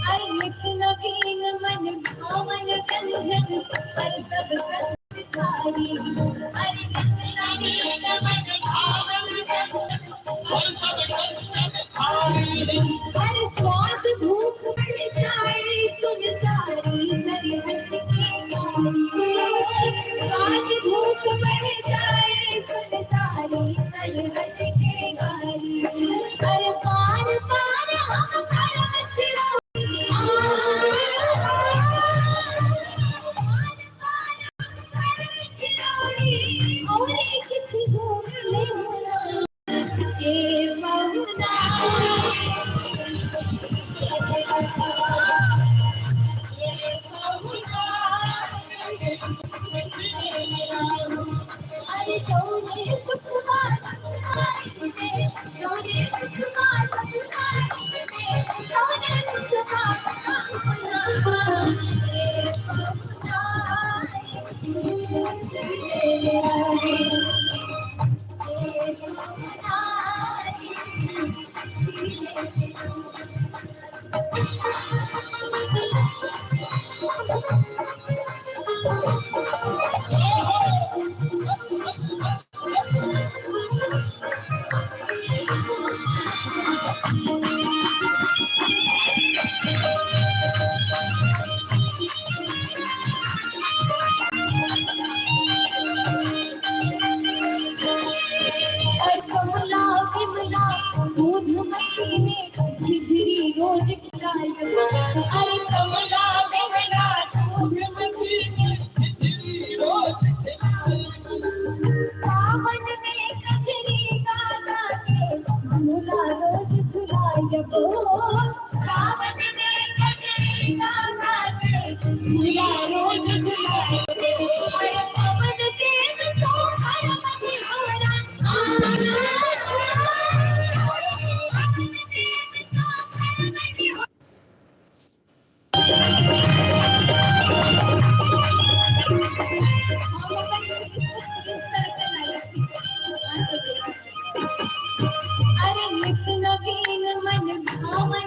अरे नित नवीन मन भावन व्यंजन पर सब संस्कारी। अरे नित नवीन मन भावन व्यंजन पर सब संस्कारी। अरे स्वाद भूख बढ़ जाए सुन सारी सरहद की गारी। स्वाद भूख बढ़ जाए सुन सारी सरहद की गारी। अरे पार पार हम करम चिरा और कुछ भूल लेना ए बहुना। अरे जोने सुखमा सुनाई दे, जोने सुखमा सुनाई दे, जोने सुखमा झिझरी रोज खिलाए। अरे कमला बिमला दूध मक्खी झिझरी रोज सावन में कचरी गाना के झूला रोज झुलाए। सावन में